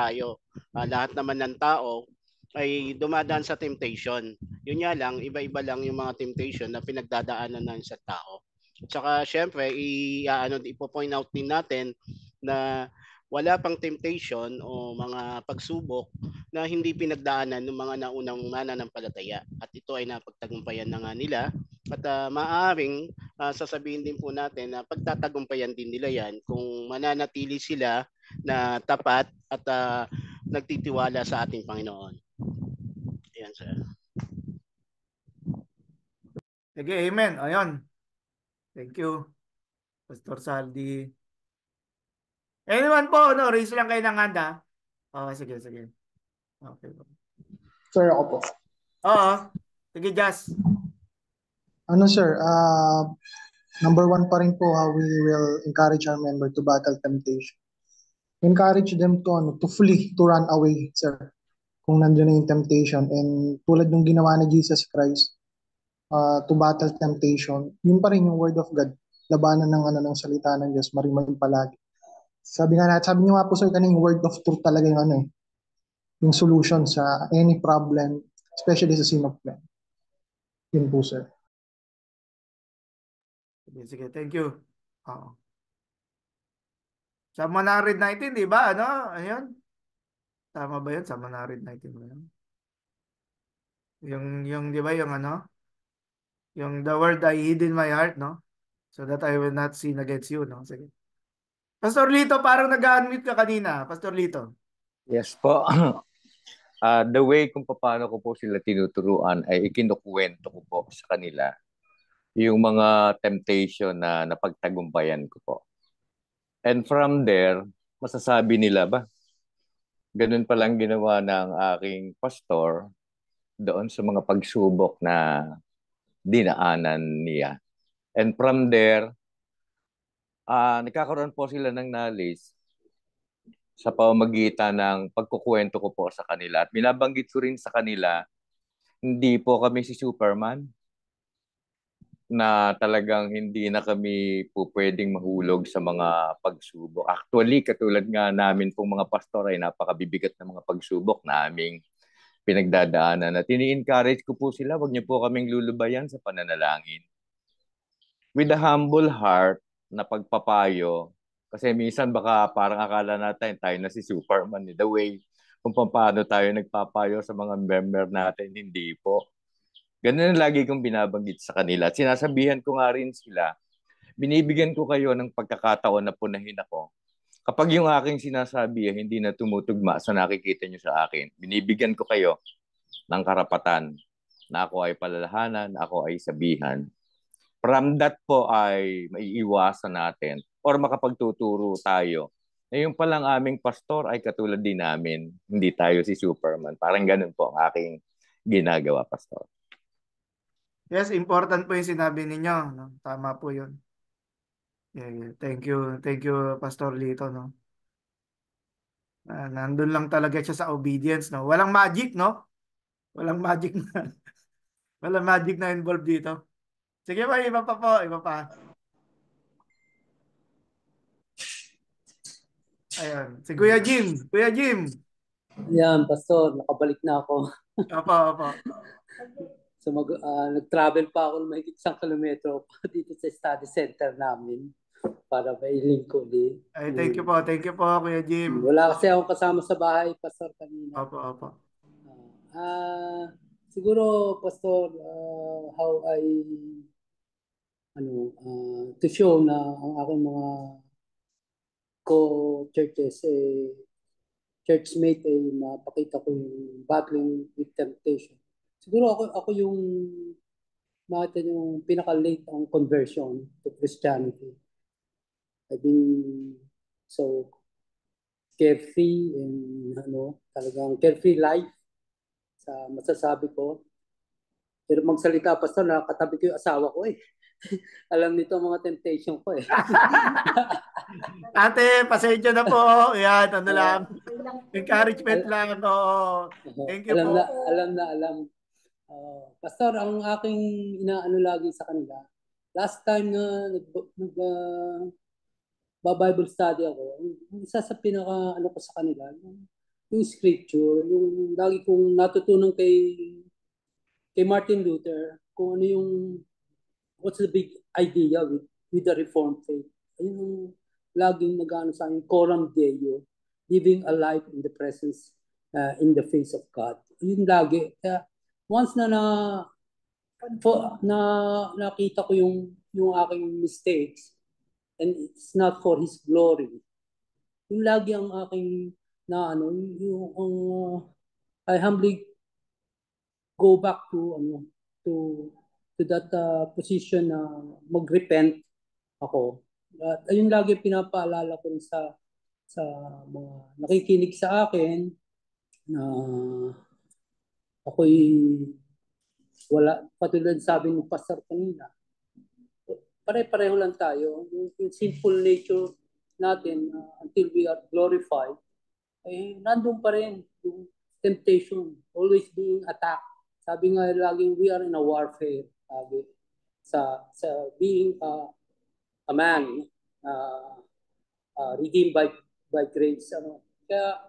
ng tao ay dumadaan sa temptation. Yun nga lang, iba-iba lang yung mga temptation na pinagdadaanan ng sa tao. Tsaka syempre, ipo-point out din natin na wala pang temptation o mga pagsubok na hindi pinagdaanan ng mga naunang mananampalataya. At ito ay napagtagumpayan na nga nila. At maaaring sasabihin din po natin na pagtatagumpayan din nila yan kung mananatili sila na tapat at nagtitiwala sa ating Panginoon. Ayan, sir. Sige, amen. Ayun. Thank you, Pastor Saldi. Anyone po, no? Raise lang kayo ng handa. Oh, sige, sige. Okay. Sir, ako po. Oo. Sige, Jazz. Ano sir, number one pa rin po how we will encourage our member to battle temptation. Encourage them to flee, to run away, sir. Kung nandiyan na yung temptation. And tulad ng ginawa ni Jesus Christ, to battle temptation, yun pa rin yung word of God. Labanan ng salita ng Diyos, marimay palagi. Sabi niyo nga po sir, kanina yung word of truth talaga yung yung solution sa any problem, especially sa sin of man. Yun po sir. Sige, thank you. Oo. Sa Manarid 19, di ba? Ano? Ayun. Tama ba yun? Sa Manarid 19 ba yun? Yung di ba, yung ano? Yung the word I hid in my heart, no? So that I will not sin against you, no? Sige. Pastor Lito, parang nag-unmute ka kanina. Pastor Lito. Yes po. The way kung paano ko po sila tinuturuan ay ikinukwento ko po sa kanila yung mga temptation na napagtagumpayan ko po. And from there, masasabi nila ba, ganun palang ginawa ng aking pastor doon sa mga pagsubok na dinaanan niya. And from there, nagkakaroon po sila ng knowledge sa pamamagitan ng pagkukwento ko po sa kanila. At binabanggit ko rin sa kanila, hindi po kami si Superman na talagang hindi na kami po pwedeng mahulog sa mga pagsubok. Actually, katulad nga namin pong mga pastor ay napakabibigat na mga pagsubok na aming pinagdadaanan. At ini-encourage ko po sila, wag niyo po kaming lulubayan sa pananalangin. With a humble heart na pagpapayo, kasi minsan baka parang akala natin tayo na si Superman. The way kung paano tayo nagpapayo sa mga member natin, hindi po. Ganun ang lagi kong binabanggit sa kanila. At sinasabihan ko nga rin sila, binibigyan ko kayo ng pagkakataon na punahin ako. Kapag yung aking sinasabi ay hindi na tumutugma sa nakikita nyo sa akin, binibigyan ko kayo ng karapatan na ako ay palalahanan, na ako ay sabihan. From that po ay maiiwasan natin or makapagtuturo tayo na yung palang aming pastor ay katulad din namin. Hindi tayo si Superman. Parang ganun po ang aking ginagawa, pastor. Yes, important po yung sinabi ninyo. No? Tama po yun. Yeah. Thank you. Thank you, Pastor Lito. No? Nandun lang talaga siya sa obedience. No? Walang magic, no? Walang magic na. Walang magic na involved dito. Sige pa, iba pa po. Iba pa. Ayun. Si Kuya Jim. Kuya Jim. Yan, Pastor, nakabalik na ako. Opo, opo. So nag-travel pa ako ng mahigit 1 kilometro dito sa study center namin para mailing ko ulit. Ay, thank you po. Thank you po, Kuya Jim. Wala kasi akong kasama sa bahay, Pastor, kanina. Opo, opo. Siguro, Pastor, how I to show na ang aking mga co-churches churchmate ay mapakita ko yung battling with temptation. Siguro ako yung makita yung pinaka-late ang conversion to Christianity. I've been so carefree and talagang carefree life sa masasabi ko. Pero magsalita, Pastor, nakakatabi ko yung asawa ko eh. Alam nito ang mga temptation ko eh. Ate, pasensya na po. Yan, ano lang. Encouragement lang. Oo. Thank you po. Alam. Pastor, ang aking inaano lagi sa kanila, last time na Bible study ako, isa sa pinaka ko sa kanila, yung scripture, yung lagi kong natutunan kay Martin Luther, kung ano yung what's the big idea with the Reformed faith. Ayun yung laging nag-ano sa akin, coram deo, living a life in the presence, in the face of God. Yun lagi. Once na nakita ko yung aking mistakes, and it's not for His glory. Yung lagi ang aking I humbly go back to that position na mag-repent ako. At ayun lagi pinapaalala ko sa mga nakikinig sa akin na ako'y wala, patulad sabi ng pastor kanina, pare-pareho lang tayo. Yung sinful nature natin until we are glorified, ay nandun pa rin yung temptation, always being attacked. Sabi nga laging we are in a warfare. Sabi, sa being a man redeemed by grace. Kaya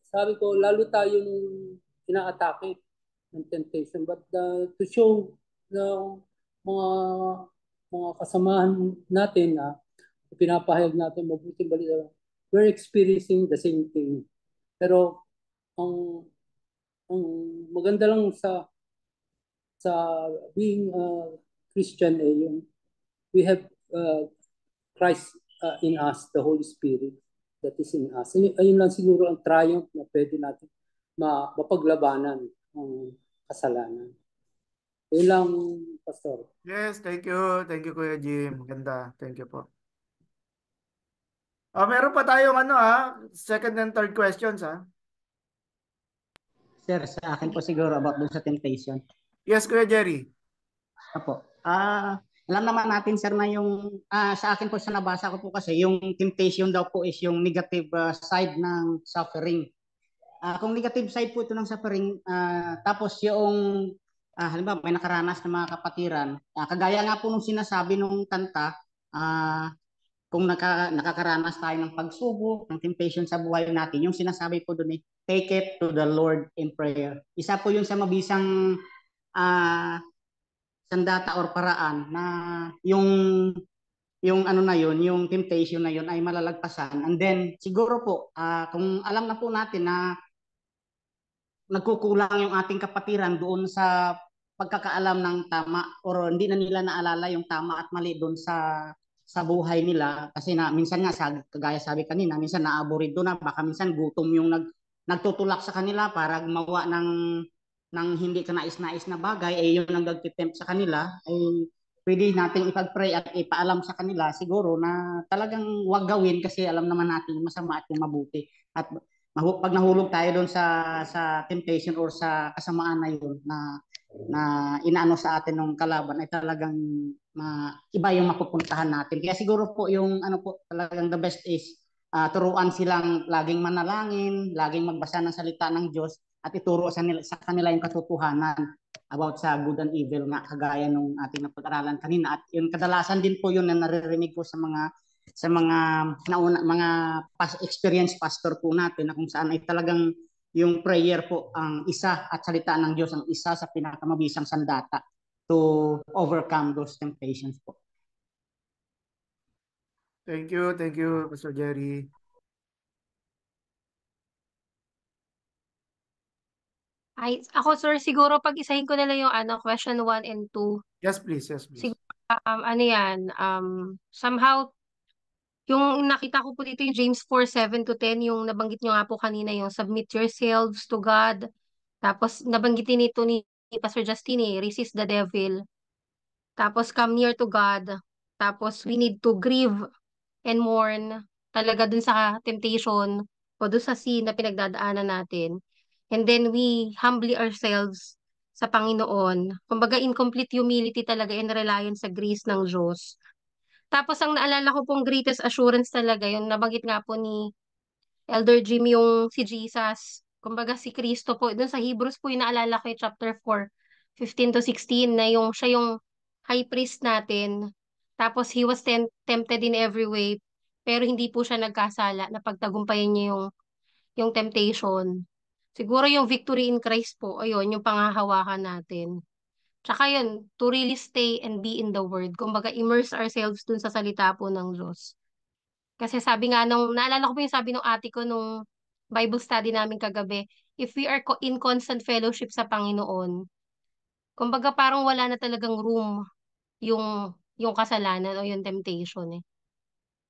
sabi ko, lalo tayo nung ina-atake ng temptation. But to show na mga kasamahan natin na pinapahayag natin mabuting balita, we're experiencing the same thing. Pero ang maganda lang sa being Christian yung we have Christ in us, the Holy Spirit that is in us. Ayun lang siguro ang triumph na pwede natin mapaglabanan ang kasalanan. Ayun lang, Pastor. Yes, thank you. Thank you, Kuya Jim. Ganda. Thank you po. Meron pa tayong second and third questions Sir, sa akin po siguro about dun sa temptation. Yes, Kuya Jerry. Apo. Alam naman natin sir na yung sa akin po sa nabasa ko po kasi yung temptation daw po is yung negative side ng suffering. Kung negative side po ito ng suffering, tapos yung halimbawa may nakaranas ng mga kapatiran, kagaya nga po nung sinasabi nung kanta, kung nakakaranas tayo ng pagsubok, ng temptation sa buhay natin, yung sinasabi po doon take it to the Lord in prayer. Isa po yun sa mabisang sandata or paraan na yung yung temptation na yun ay malalagpasan. And then siguro po kung alam na po natin na nagkukulang yung ating kapatiran doon sa pagkakaalam ng tama or hindi na nila naalala yung tama at mali doon sa buhay nila kasi minsan nga kagaya sabi kanina, minsan naaburido na, baka minsan gutom yung nagtutulak sa kanila para gumawa ng hindi kanais-nais na bagay, yung nagtitempt sa kanila, ay pwede nating ipag-pray at ipaalam sa kanila siguro na talagang wag gawin kasi alam naman natin yung masama at yung mabuti. At pag nahulog tayo doon sa temptation or sa kasamaan na yun na inaano sa atin ng kalaban ay talagang iba yung mapupuntahan natin. Kaya siguro po yung talagang the best is turuan silang laging manalangin, laging magbasa ng salita ng Diyos at ituro sa kanila yung katotohanan about sa good and evil nga kagaya nung ating napag-aralan kanina. At yung kadalasan din po yun na naririnig ko sa mga experience pastor po natin na kung saan ay talagang yung prayer po ang isa at salita ng Diyos ang isa sa pinakamabisang sandata to overcome those temptations po. Thank you, Pastor Jerry. Ay, ako sir, siguro pag-isahin ko na lang yung question 1 and 2. Yes, please. Yes, please. Siguro, ano yan, somehow, yung nakita ko po dito yung James 4:7-10, yung nabanggit nyo nga po kanina, yung submit yourselves to God. Tapos, nabanggitin nito ni Pastor Justin resist the devil. Tapos, come near to God. Tapos, we need to grieve and mourn talaga dun sa temptation o dun sa sin na pinagdadaanan natin. And then we humbly ourselves sa Panginoon. Kumbaga incomplete humility talaga and reliance sa grace ng Diyos. Tapos ang naalala ko pong greatest assurance talaga, yung nabanggit nga po ni Elder Jim yung si Jesus. Kumbaga si Kristo po, dun sa Hebrews po yung naalala ko yung chapter 4:15-16 na yung siya yung high priest natin. Tapos he was tempted in every way, pero hindi po siya nagkasala na pagtagumpayan niya yung temptation. Siguro yung victory in Christ po, ayun, yung panghahawakan natin. Tsaka yun, to really stay and be in the Word. Kumbaga, immerse ourselves dun sa salita po ng Diyos. Kasi sabi nga naalala ko po yung sabi nung ate ko nung Bible study namin kagabi, if we are in constant fellowship sa Panginoon, kumbaga parang wala na talagang room yung kasalanan o yung temptation eh.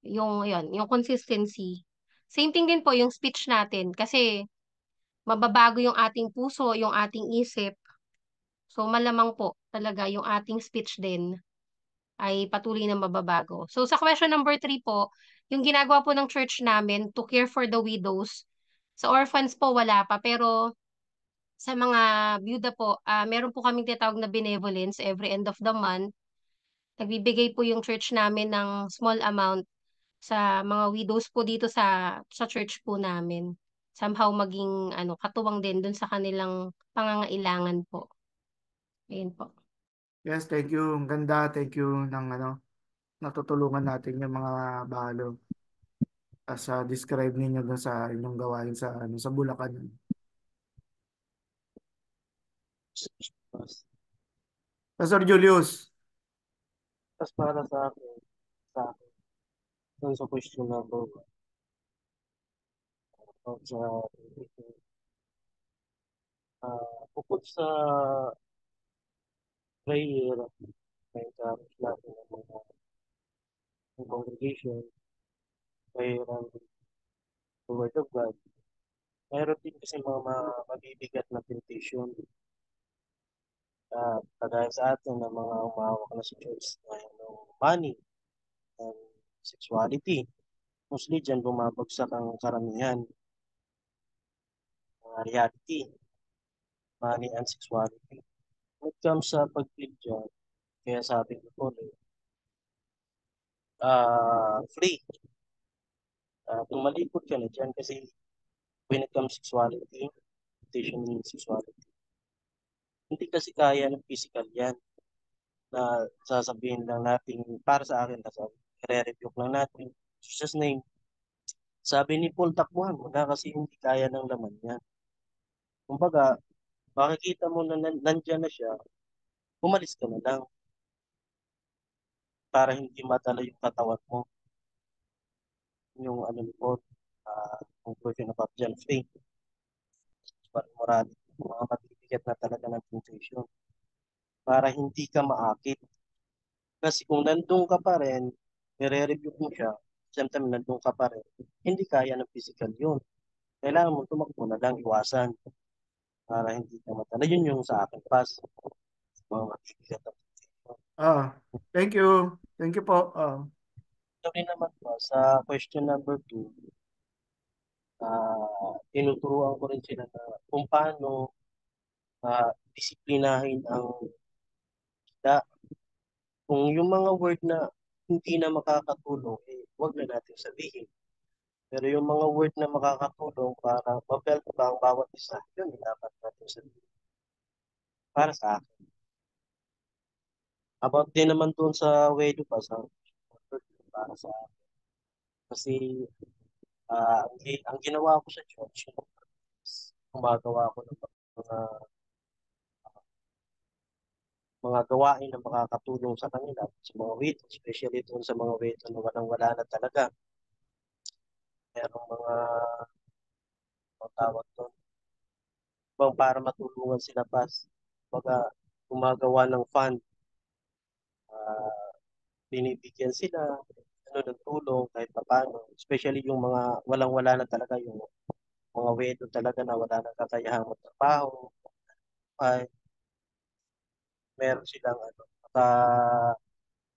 Yung consistency. Same thing din po yung speech natin kasi mababago yung ating puso, yung ating isip. So malamang po talaga yung ating speech din ay patuloy na mababago. So sa question number 3 po, yung ginagawa po ng church namin to care for the widows. Sa orphans po wala pa, pero sa mga byuda po, meron po kaming tinatawag na benevolence every end of the month. Nagbibigay po yung church namin ng small amount sa mga widows po dito sa church po namin. Somehow maging katuwang din dun sa kanilang pangangailangan po. Ayun po. Yes, thank you. Ang ganda. Thank you ng natutulungan natin yung mga balo. Sa describe ninyo dun sa inyong gawain sa Bulacan. Pastor Julius. Tapos para sa akin, dun sa question number 1, sa bukod sa prayer, may encourage natin ng mga ng congregation, prayer and the word of God. Mayroon din kasi mga mabibigat na temptation. Kagaya sa atin ng mga umahawak na sa church na money and sexuality. Mostly dyan bumabagsak ang karamihan. Mga reality, money and sexuality. When it comes sa pag-plead dyan, kaya sabi ko po, free. Tumalikod ka na dyan kasi when it comes sexuality, temptation in sexuality, hindi kasi kaya ng physical yan na sasabihin lang natin, para sa akin, re-rebuke lang natin. Jesus name. Sabi ni Paul, takbuhan mo na kasi hindi kaya ng laman yan. Kumbaga, makikita mo na nandyan na siya, umalis ka na lang para hindi madala yung katawan mo. Yung ano ni Paul, conclusion of John 3. Morality, mga matibigat na talaga ng temptation para hindi ka maakit. Kasi kung nandun ka pa rin, nire-review mo siya, same time nandun ka pa rin, hindi kaya ng physical yun. Kailangan mo tumakbo na lang, iwasan para hindi ka matala. Yun yung sa akin, pas. Mga matibigat na temptation. Thank you. Thank you po. Ito rin naman po, sa question number 2, tinuturuan ko rin sila na kung paano disiplinahin ang isda. Kung yung mga word na hindi na makakatulong, huwag na natin sabihin. Pero yung mga word na makakatulong para mabelt ba ang bawat isa, yun dapat natin sabihin. Para sa akin. About din naman doon sa wedo pa, para sa akin. Kasi ang ginawa ko sa church, gumagawa ko ng mga gawain na makakatulong sa kanila, sa mga wedo, especially doon sa mga wedo na walang-wala na talaga. Merong mga tawag doon, bang para matulungan sila pas baga gumagawa ng fund, ah, binibigyan sila ano ng tulong kahit papaano, especially yung mga walang-wala na talaga, yung mga wedo talaga na wala nang kakayahang magtrabaho, ay meron silang ano,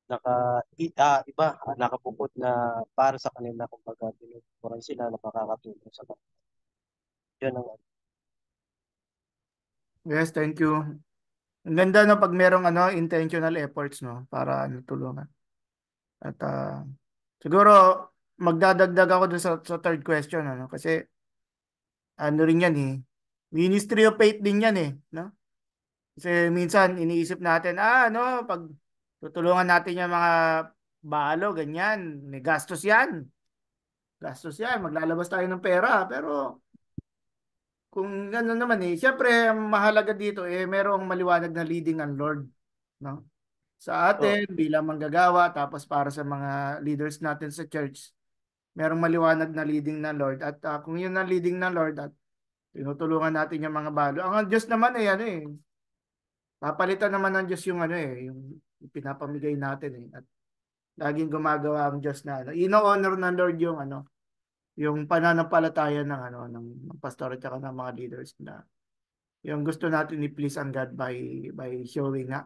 naka iba nakabukod na para sa kanila, kumbaga tinuturuan sila na makakatulong sa kanila. Yun ang ano. Yes, thank you. Ang ganda no pag merong intentional efforts no para tulungan. At siguro magdadagdag ako dun sa third question kasi ano rin yan eh. Ministry of Faith din yan eh, no? Kasi minsan iniisip natin pag tutulungan natin yung mga balo ganyan, may gastos yan. Gastos yan, maglalabas tayo ng pera pero kung gano'n naman eh, syempre ang mahalaga dito eh merong maliwanag na leading ang Lord, no? Sa Oh, atin bilang manggagawa tapos para sa mga leaders natin sa church, merong maliwanag na leading ng Lord at kung yun ang leading ng Lord at tinutulungan natin yung mga balo. Ang Diyos naman eh papalitan naman ng Diyos yung yung pinapamigay natin eh. At laging gumagawa ang Diyos na ino-honor ng Lord yung yung pananampalataya ng pastor at saka ng mga leaders na yung gusto natin i-please ang God by showing nga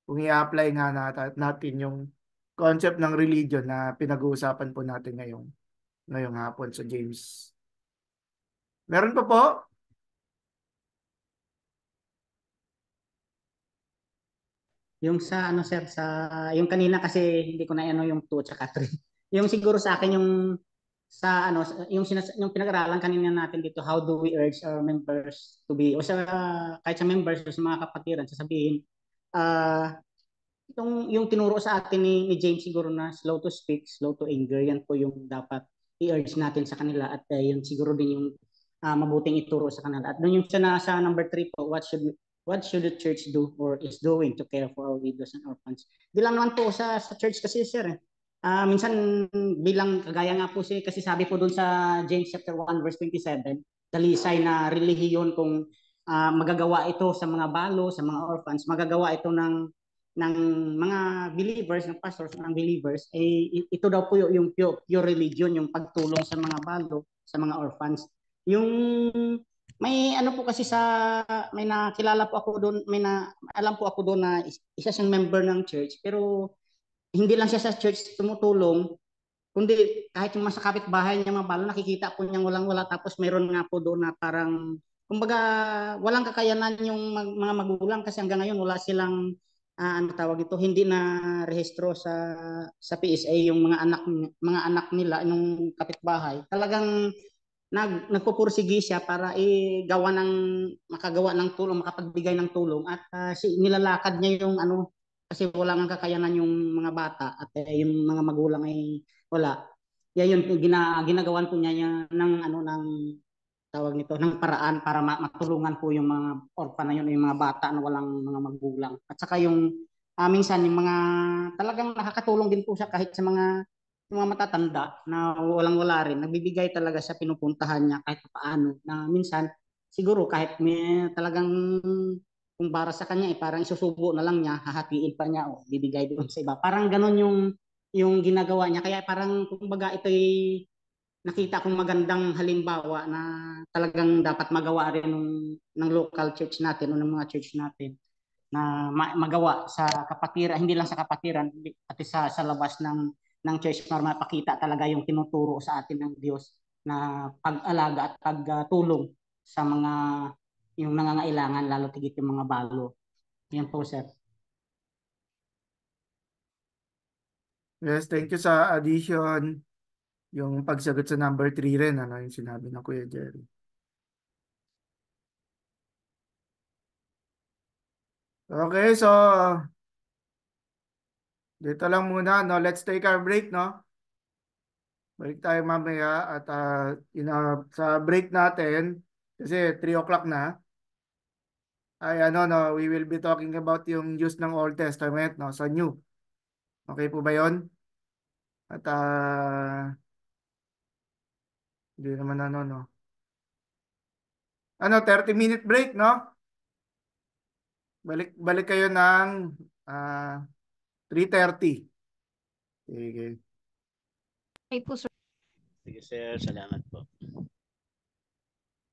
kung i-apply nga natin yung concept ng religion na pinag-uusapan po natin ngayong hapon sa James. Meron pa po? Yung sa ano sir, sa yung kanina kasi hindi ko na ano yung 2 at 3. Yung siguro sa akin yung sa ano yung pinag-aralan kanina natin dito, how do we urge our members to be, o sa kahit sa members o sa mga kapatiran sasabihin ah yung tinuro sa atin ni James siguro na slow to speak, slow to anger, yan po yung dapat i-urge natin sa kanila at yun siguro din yung mabuting ituro sa kanila. At doon yung sa number 3 po, what should the church do or is doing to care for our widows and orphans? Di lang naman po sa church kasi sir. Minsan bilang kagaya nga po kasi sabi po doon sa James chapter 1 verse 27, dalisay na relihiyon kung magagawa ito sa mga balo, sa mga orphans, magagawa ito ng mga believers, ng pastors, ng believers, ito daw po yung pure religion, yung pagtulong sa mga balo, sa mga orphans. Yung may ano po kasi may nakilala po ako doon, alam po ako doon na isa siyang member ng church, pero hindi lang siya sa church tumutulong, kundi kahit yung mga sa kapitbahay niya mga balo, nakikita po niyang walang-wala, tapos meron nga po doon na parang, kumbaga, walang kakayanan yung mga magulang kasi hanggang ngayon wala silang, ano tawag ito, hindi na rehistro sa PSA yung mga anak nila, yung kapitbahay. Talagang nagpupursige siya para makagawa ng tulong, makapagbigay ng tulong at nilalakad niya yung ano, kasi wala nang kakayanan yung mga bata at yung mga magulang ay wala. Yan yun ginagawan po niya ng tawag nito ng paraan para matulungan po yung mga orphan na yun, yung mga bata na walang mga magulang. At saka yung minsan yung mga talagang nakakatulong din po siya kahit sa mga matatanda na walang-wala rin. Nagbibigay talaga sa pinupuntahan niya kahit paano na minsan siguro kahit may talagang kung para sa kanya parang isusubo na lang niya, hahatiin pa niya o bibigay doon sa iba. Parang ganun yung ginagawa niya. Kaya parang kumbaga ito'y nakita kong magandang halimbawa na talagang dapat magawa rin ng local church natin o ng mga church natin na magawa sa kapatiran, hindi lang sa kapatiran, pati sa labas ng church para mapakita talaga yung tinuturo sa atin ng Diyos na pag-alaga at pagtulong sa mga yung nangangailangan, lalo tigit yung mga balo. Yan po, sir. Yes, thank you sa addition. Yung pagsagot sa number 3 rin, yung sinabi ng Kuya Jerry. Okay, so dito lang muna, no? Let's take our break, no? Balik tayo mamaya at sa break natin, kasi 3 o'clock na, ay no, we will be talking about yung use ng Old Testament, no, sa New. Okay po ba yon? At hindi naman no. 30-minute break, no? Balik kayo ng 3:30. Sige. Okay po, sir. Sige sir, salamat po.